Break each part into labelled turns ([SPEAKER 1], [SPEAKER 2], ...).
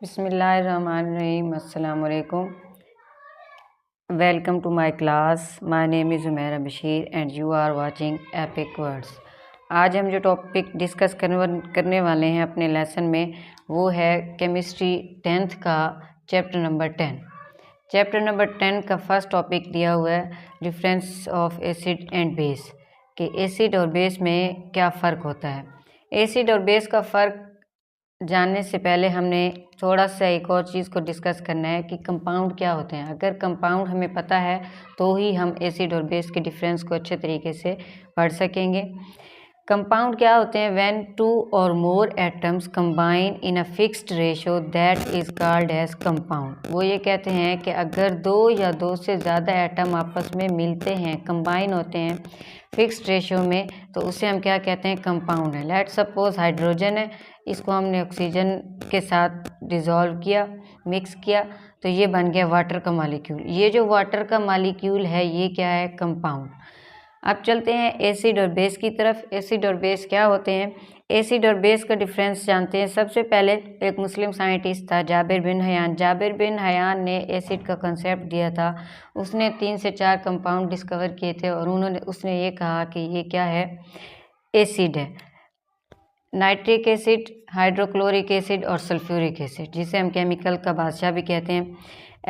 [SPEAKER 1] Bismillahirrahmanirrahim. Assalamu alaikum. Welcome to my class. My name is Umaira Bashir and you are watching Epic Words. आज हम जो topic discuss करने वाले हैं अपने लेसन में वो है केमिस्ट्री 10th का चैप्टर नंबर 10। चैप्टर नंबर 10 का फर्स्ट टॉपिक दिया हुआ है difference of acid and base, कि एसिड और बेस में क्या फ़र्क होता है। एसिड और बेस का फ़र्क जानने से पहले हमने थोड़ा सा एक और चीज़ को डिस्कस करना है कि कंपाउंड क्या होते हैं। अगर कंपाउंड हमें पता है तो ही हम एसिड और बेस के डिफरेंस को अच्छे तरीके से पढ़ सकेंगे। कंपाउंड क्या होते हैं? When two or more atoms combine in a fixed ratio that is called as compound. वो ये कहते हैं कि अगर दो या दो से ज़्यादा एटम आपस में मिलते हैं, कंबाइन होते हैं फिक्स्ड रेशो में, तो उसे हम क्या कहते हैं? कंपाउंड है। लेट सपोज हाइड्रोजन है, इसको हमने ऑक्सीजन के साथ डिज़ोल्व किया, मिक्स किया, तो ये बन गया वाटर का मॉलिक्यूल। ये जो वाटर का मॉलिक्यूल है ये क्या है? कंपाउंड। अब चलते हैं एसिड और बेस की तरफ। एसिड और बेस क्या होते हैं? एसिड और बेस का डिफरेंस जानते हैं। सबसे पहले एक मुस्लिम साइंटिस्ट था Jabir bin Hayyan. Jabir bin Hayyan ने एसिड का कंसेप्ट दिया था। उसने 3 से 4 कंपाउंड डिस्कवर किए थे और उसने ये कहा कि ये क्या है? एसिड है। नाइट्रिक एसिड, हाइड्रोक्लोरिक एसिड और सल्फ्यूरिक एसिड, जिसे हम केमिकल का बादशाह भी कहते हैं।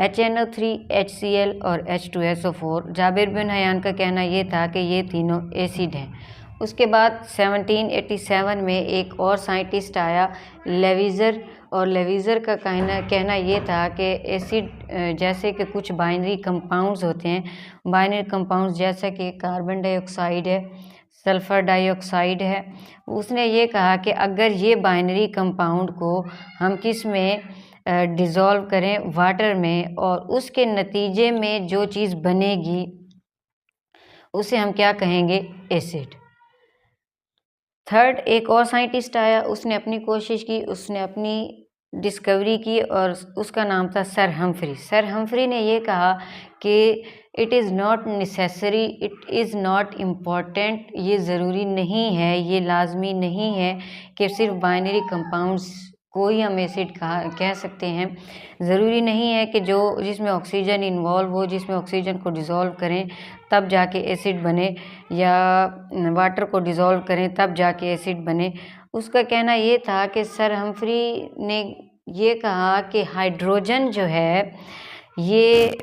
[SPEAKER 1] HNO3, HCl और H2SO4। जाबिर बिन हयान का कहना ये था कि ये तीनों एसिड हैं। उसके बाद 1787 में एक और साइंटिस्ट आया, लेविज़र, और लेविज़र का कहना ये था कि एसिड जैसे कि कुछ बाइनरी कंपाउंड्स होते हैं, बाइनरी कंपाउंड्स जैसा कि कार्बन डाइऑक्साइड है, सल्फ़र डाइऑक्साइड है। उसने ये कहा कि अगर ये बाइनरी कंपाउंड को हम किस में डिज़ोल्व करें? वाटर में, और उसके नतीजे में जो चीज़ बनेगी उसे हम क्या कहेंगे? एसिड। थर्ड, एक और साइंटिस्ट आया, उसने अपनी कोशिश की, उसने अपनी डिस्कवरी की और उसका नाम था सर हम्फ्री। सर हम्फ्री ने ये कहा कि it is not necessary, it is not important, ये ज़रूरी नहीं है, ये लाजमी नहीं है कि सिर्फ बाइनरी कंपाउंड्स को ही हम एसिड कह सकते हैं। ज़रूरी नहीं है कि जो जिसमें ऑक्सीजन इन्वॉल्व हो, जिसमें ऑक्सीजन को डिज़ोल्व करें तब जाके एसिड बने, या वाटर को डिज़ोल्व करें तब जाके एसिड बने। उसका कहना ये था कि सर हम्फ्री ने ये कहा कि हाइड्रोजन जो है, ये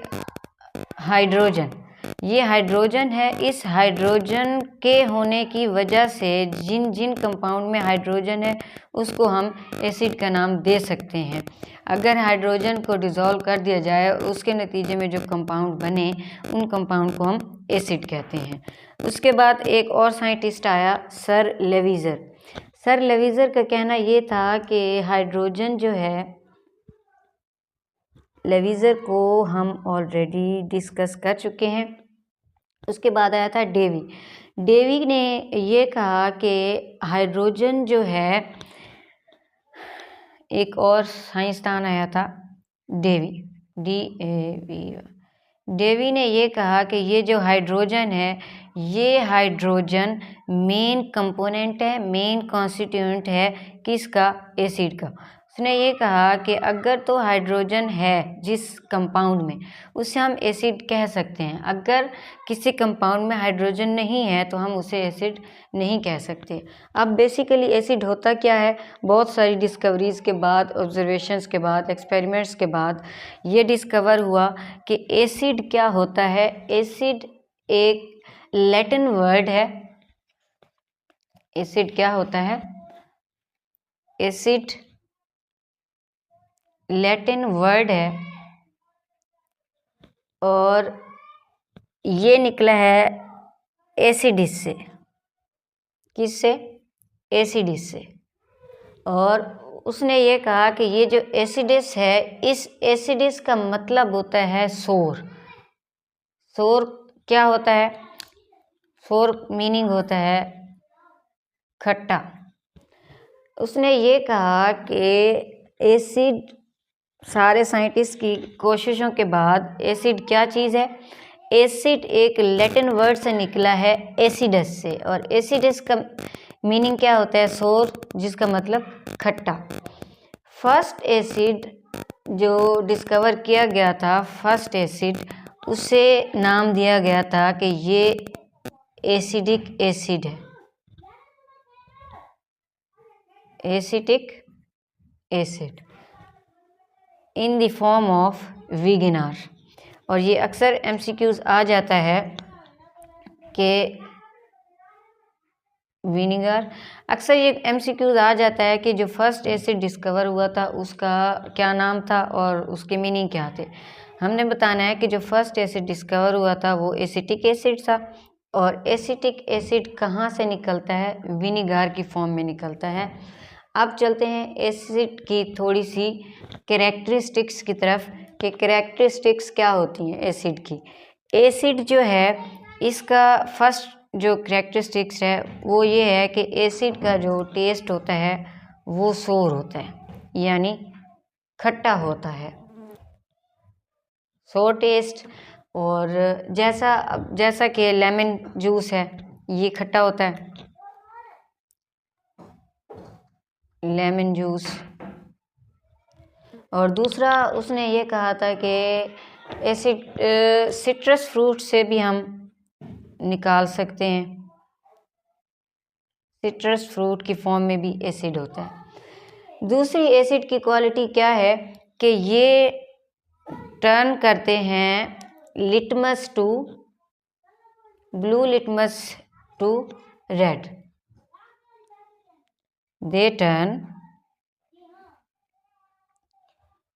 [SPEAKER 1] हाइड्रोजन है, इस हाइड्रोजन के होने की वजह से जिन जिन कंपाउंड में हाइड्रोजन है उसको हम एसिड का नाम दे सकते हैं। अगर हाइड्रोजन को डिज़ोल्व कर दिया जाए, उसके नतीजे में जो कंपाउंड बने उन कंपाउंड को हम एसिड कहते हैं। उसके बाद एक और साइंटिस्ट आया, सर लेविज़र। सर लेविज़र का कहना ये था कि हाइड्रोजन जो है, लेविज़र को हम ऑलरेडी डिस्कस कर चुके हैं। उसके बाद आया था डेवी। डेवी ने ये कहा कि हाइड्रोजन जो है, एक और साइंसदान आया था डेवी, DAV। डेवी ने ये कहा कि ये जो हाइड्रोजन है, ये हाइड्रोजन मेन कंपोनेंट है, मेन कॉन्स्टिट्यूएंट है किसका? एसिड का। उसने ये कहा कि अगर तो हाइड्रोजन है जिस कंपाउंड में, उसे हम एसिड कह सकते हैं। अगर किसी कंपाउंड में हाइड्रोजन नहीं है तो हम उसे एसिड नहीं कह सकते। अब बेसिकली एसिड होता क्या है? बहुत सारी डिस्कवरीज़ के बाद, ऑब्जर्वेशंस के बाद, एक्सपेरिमेंट्स के बाद ये डिस्कवर हुआ कि एसिड क्या होता है। एसिड एक लैटिन वर्ड है। एसिड क्या होता है? एसिड लैटिन वर्ड है और ये निकला है एसिडिस से। किससे? एसिडिस से। और उसने ये कहा कि ये जो एसिडिस है, इस एसिडिस का मतलब होता है सोर। सोर क्या होता है? सोर मीनिंग होता है खट्टा। उसने ये कहा कि एसिड, सारे साइंटिस्ट की कोशिशों के बाद, एसिड क्या चीज़ है? एसिड एक लैटिन वर्ड से निकला है, एसिडस से, और एसिडस का मीनिंग क्या होता है? सोर, जिसका मतलब खट्टा। फर्स्ट एसिड जो डिस्कवर किया गया था, फर्स्ट एसिड, उसे नाम दिया गया था कि ये एसिडिक एसिड है, acetic acid in the form of vinegar. और ये अक्सर एमसीक्यूज आ जाता है कि विनेगर, अक्सर ये एमसीक्यूज आ जाता है कि जो फर्स्ट एसिड डिस्कवर हुआ था उसका क्या नाम था और उसके मीनिंग क्या थे। हमने बताना है कि जो फर्स्ट एसिड डिस्कवर हुआ था वो एसिटिक एसिड था, और एसिटिक एसिड कहाँ से निकलता है, विनेगर की फॉर्म में निकलता है। अब चलते हैं एसिड की थोड़ी सी कैरेक्टरिस्टिक्स की तरफ कि कैरेक्टरिस्टिक्स क्या होती हैं एसिड की। एसिड जो है इसका फर्स्ट जो कैरेक्टरिस्टिक्स है वो ये है कि एसिड का जो टेस्ट होता है वो सोर होता है, यानी खट्टा होता है, सोर टेस्ट। और जैसा कि लेमन जूस है ये खट्टा होता है, लेमन जूस। और दूसरा उसने ये कहा था कि एसिड सिट्रस फ्रूट से भी हम निकाल सकते हैं, सिट्रस फ्रूट की फॉर्म में भी एसिड होता है। दूसरी एसिड की क्वालिटी क्या है कि ये टर्न करते हैं litmus to blue, litmus to red, they turn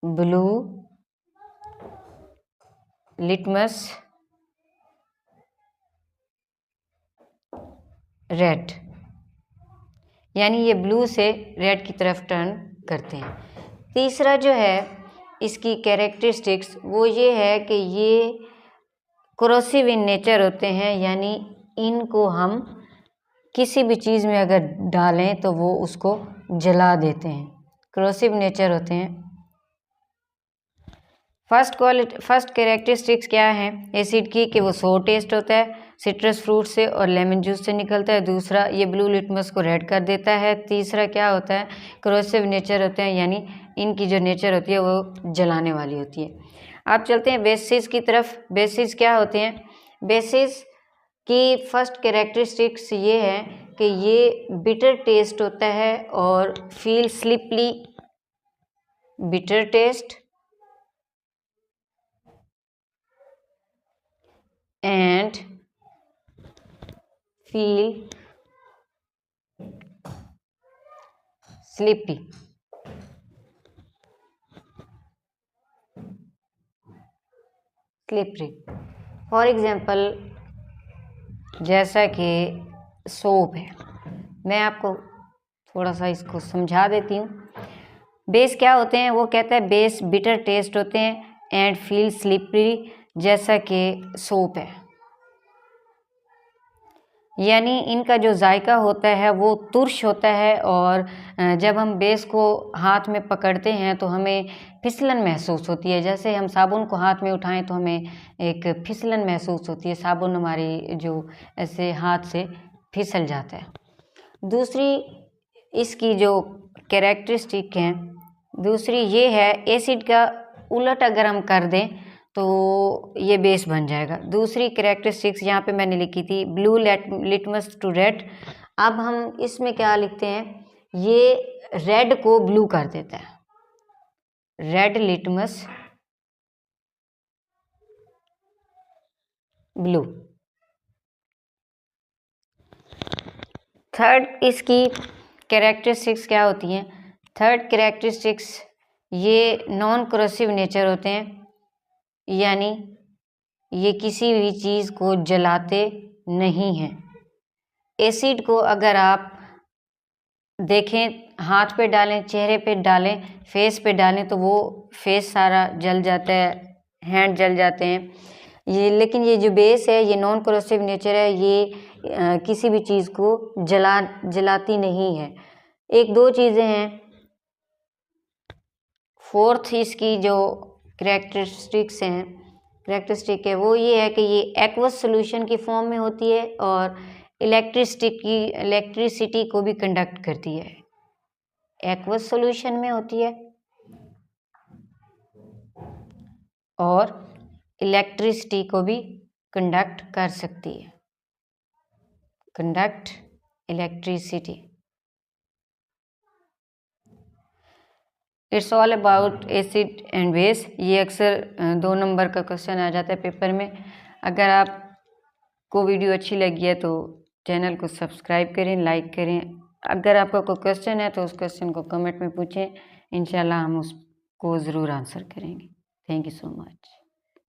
[SPEAKER 1] blue litmus red, यानी ये ब्लू से रेड की तरफ टर्न करते हैं। तीसरा जो है इसकी कैरेक्टरिस्टिक्स वो ये है कि ये कोरोसिव इन नेचर होते हैं, यानी इनको हम किसी भी चीज़ में अगर डालें तो वो उसको जला देते हैं, कोरोसिव नेचर होते हैं। फर्स्ट कैरेक्टरिस्टिक्स क्या है एसिड की कि वो सोर टेस्ट होता है, सिट्रस फ्रूट से और लेमन जूस से निकलता है। दूसरा ये ब्लू लिटमस को रेड कर देता है। तीसरा क्या होता है, कोरोसिव नेचर होते हैं, यानी इनकी जो नेचर होती है वो जलाने वाली होती है। अब चलते हैं बेसिस की तरफ। बेसिस क्या होते हैं, बेसिस की फर्स्ट कैरेक्टरिस्टिक्स ये है कि ये बिटर टेस्ट होता है और feel slippery, bitter taste and feel sleepy। Slippery for example जैसा कि सोप है, मैं आपको थोड़ा सा इसको समझा देती हूँ। बेस क्या होते हैं, वो कहता है बेस बिटर टेस्ट होते हैं एंड फील स्लिपरी, जैसा कि सोप है, यानी इनका जो जायका होता है वो तुर्श होता है। और जब हम बेस को हाथ में पकड़ते हैं तो हमें फिसलन महसूस होती है, जैसे हम साबुन को हाथ में उठाएं तो हमें एक फिसलन महसूस होती है, साबुन हमारी जो ऐसे हाथ से फिसल जाता है। दूसरी इसकी जो कैरेक्टरिस्टिक है, दूसरी ये है एसिड का उलट अगर हम कर दें तो ये बेस बन जाएगा। दूसरी कैरेक्टरिस्टिक्स यहाँ पे मैंने लिखी थी ब्लू लिटमस टू रेड। अब हम इसमें क्या लिखते हैं, ये रेड को ब्लू कर देता है, रेड लिटमस ब्लू। थर्ड इसकी कैरेक्टरिस्टिक्स क्या होती हैं, थर्ड कैरेक्टरिस्टिक्स ये नॉन कोरोसिव नेचर होते हैं, यानी ये किसी भी चीज़ को जलाते नहीं हैं। एसिड को अगर आप देखें, हाथ पे डालें, चेहरे पे डालें, फेस पे डालें तो वो फेस सारा जल जाता है, हैंड जल जाते हैं ये। लेकिन ये जो बेस है ये नॉन कोरोसिव नेचर है, ये किसी भी चीज़ को जलाती नहीं है। एक दो चीज़ें हैं। फोर्थ इसकी जो कैरेक्टरिस्टिक है वो ये है कि ये एक्वस सॉल्यूशन की फॉर्म में होती है और इलेक्ट्रिसिटी को भी कंडक्ट करती है, एक्वस सॉल्यूशन में होती है और इलेक्ट्रिसिटी को भी कंडक्ट कर सकती है। Conduct electricity. It's all about acid and base. ये अक्सर 2 नंबर का क्वेश्चन आ जाता है पेपर में। अगर आपको वीडियो अच्छी लगी है तो चैनल को सब्सक्राइब करें, लाइक करें। अगर आपका कोई क्वेश्चन है तो उस क्वेश्चन को कमेंट में पूछें, इंशाल्लाह हम उसको ज़रूर आंसर करेंगे। Thank you so much.